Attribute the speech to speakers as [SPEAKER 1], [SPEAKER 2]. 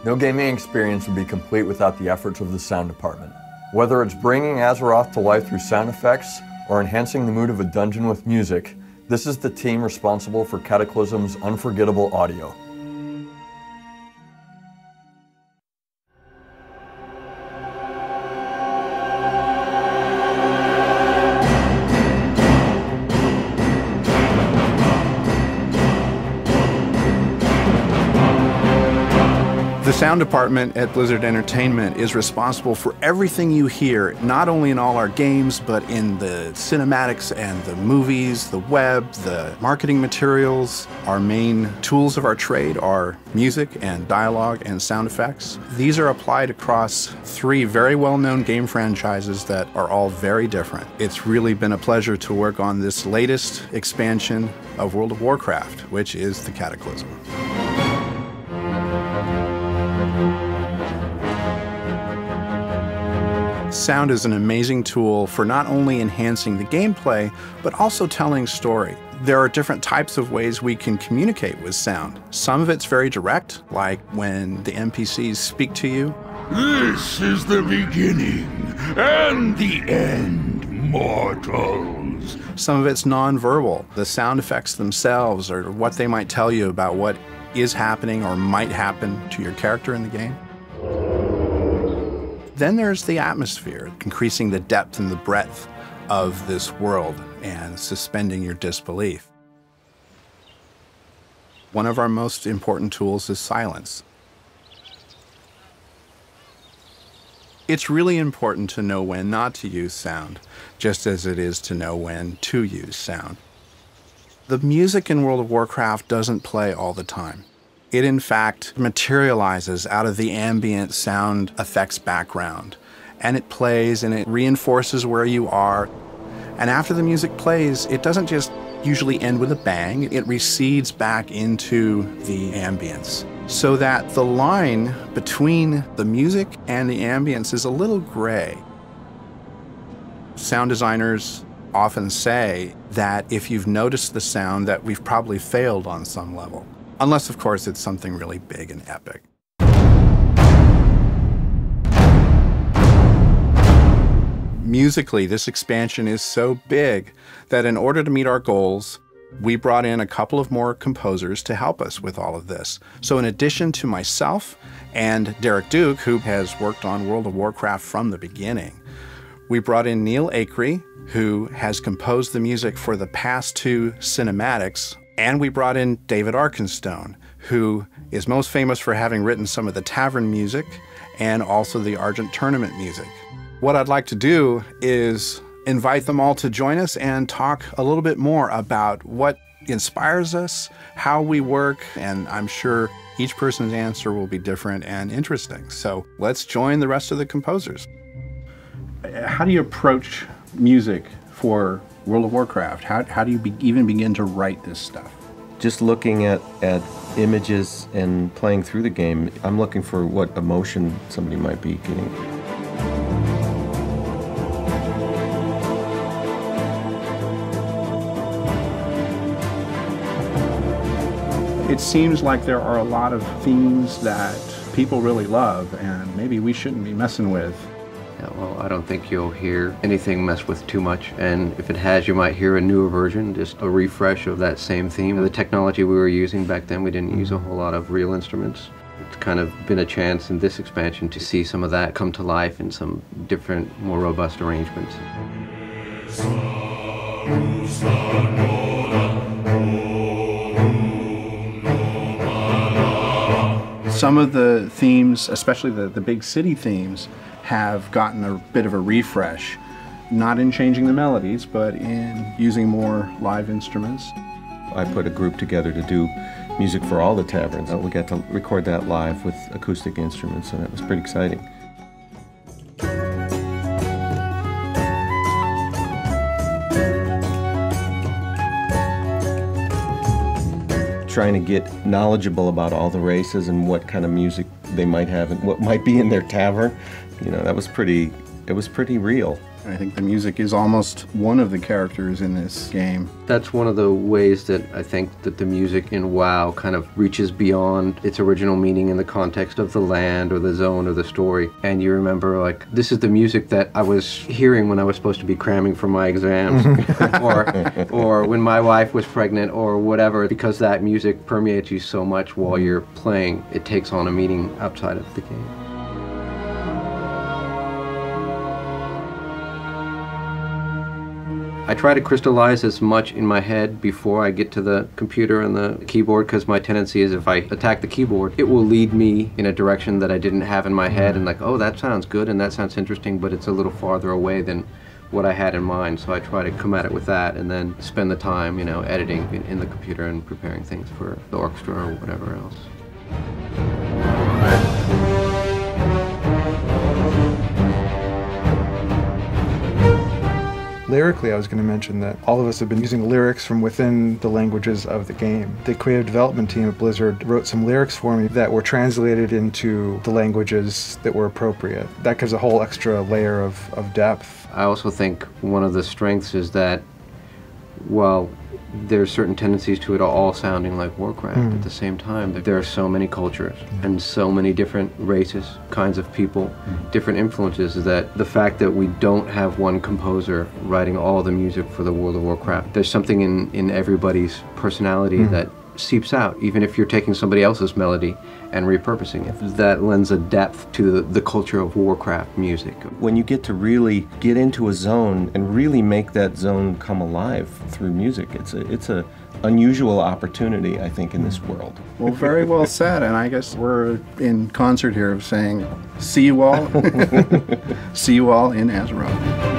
[SPEAKER 1] No gaming experience would be complete without the efforts of the sound department. Whether it's bringing Azeroth to life through sound effects or enhancing the mood of a dungeon with music, this is the team responsible for Cataclysm's unforgettable audio.
[SPEAKER 2] The sound department at Blizzard Entertainment is responsible for everything you hear, not only in all our games, but in the cinematics and the movies, the web, the marketing materials. Our main tools of our trade are music and dialogue and sound effects. These are applied across 3 very well-known game franchises that are all very different. It's really been a pleasure to work on this latest expansion of World of Warcraft, which is the Cataclysm. Sound is an amazing tool for not only enhancing the gameplay, but also telling story. There are different types of ways we can communicate with sound. Some of it's very direct, like when the NPCs speak to you.
[SPEAKER 3] This is the beginning and the end, mortals.
[SPEAKER 2] Some of it's nonverbal. The sound effects themselves or what they might tell you about what is happening or might happen to your character in the game. Then there's the atmosphere, increasing the depth and the breadth of this world and suspending your disbelief. One of our most important tools is silence. It's really important to know when not to use sound, just as it is to know when to use sound. The music in World of Warcraft doesn't play all the time. It, in fact, materializes out of the ambient sound effects background. And it plays and it reinforces where you are. And after the music plays, it doesn't just usually end with a bang. It recedes back into the ambience, so that the line between the music and the ambience is a little gray. Sound designers often say that if you've noticed the sound, that we've probably failed on some level. Unless, of course, it's something really big and epic. Musically, this expansion is so big that in order to meet our goals, we brought in a couple of more composers to help us with all of this. So in addition to myself and Derek Duke, who has worked on World of Warcraft from the beginning, we brought in Neil Acree, who has composed the music for the past 2 cinematics. And we brought in David Arkenstone, who is most famous for having written some of the tavern music and also the Argent tournament music. What I'd like to do is invite them all to join us and talk a little bit more about what inspires us, how we work, and I'm sure each person's answer will be different and interesting. So let's join the rest of the composers. How do you approach music for World of Warcraft? How do you even begin to write this stuff?
[SPEAKER 4] Just looking at images and playing through the game, I'm looking for what emotion somebody might be getting.
[SPEAKER 2] It seems like there are a lot of themes that people really love and maybe we shouldn't be messing with.
[SPEAKER 5] Yeah, well, I don't think you'll hear anything messed with too much, and if it has, you might hear a newer version, just a refresh of that same theme. The technology we were using back then, we didn't use a whole lot of real instruments. It's kind of been a chance in this expansion to see some of that come to life in some different, more robust arrangements.
[SPEAKER 2] Some of the themes, especially the big city themes, have gotten a bit of a refresh, not in changing the melodies, but in using more live instruments.
[SPEAKER 4] I put a group together to do music for all the taverns. We got to record that live with acoustic instruments, and it was pretty exciting. Trying to get knowledgeable about all the races and what kind of music they might have and what might be in their tavern. You know, it was pretty real.
[SPEAKER 2] I think the music is almost one of the characters in this game.
[SPEAKER 5] That's one of the ways that I think that the music in WoW kind of reaches beyond its original meaning in the context of the land or the zone or the story. And you remember, like, this is the music that I was hearing when I was supposed to be cramming for my exams, or when my wife was pregnant, or whatever, because that music permeates you so much while you're playing, it takes on a meaning outside of the game. I try to crystallize as much in my head before I get to the computer and the keyboard, because my tendency is if I attack the keyboard, it will lead me in a direction that I didn't have in my head, and like, oh, that sounds good and that sounds interesting, but it's a little farther away than what I had in mind. So I try to come at it with that and then spend the time, you know, editing in the computer and preparing things for the orchestra or whatever else.
[SPEAKER 6] Lyrically, I was going to mention that all of us have been using lyrics from within the languages of the game. The creative development team at Blizzard wrote some lyrics for me that were translated into the languages that were appropriate. That gives a whole extra layer of depth.
[SPEAKER 5] I also think one of the strengths is that, well, there's certain tendencies to it all sounding like Warcraft. At the same time, there are so many cultures and so many different races, kinds of people, different influences, that the fact that we don't have one composer writing all the music for the World of Warcraft, there's something in everybody's personality that seeps out, even if you're taking somebody else's melody and repurposing it. That lends a depth to the culture of Warcraft music.
[SPEAKER 4] When you get to really get into a zone and really make that zone come alive through music, it's a unusual opportunity, I think, in this world.
[SPEAKER 2] Well, very well said, and I guess we're in concert here of saying, see you all, see you all in Azeroth.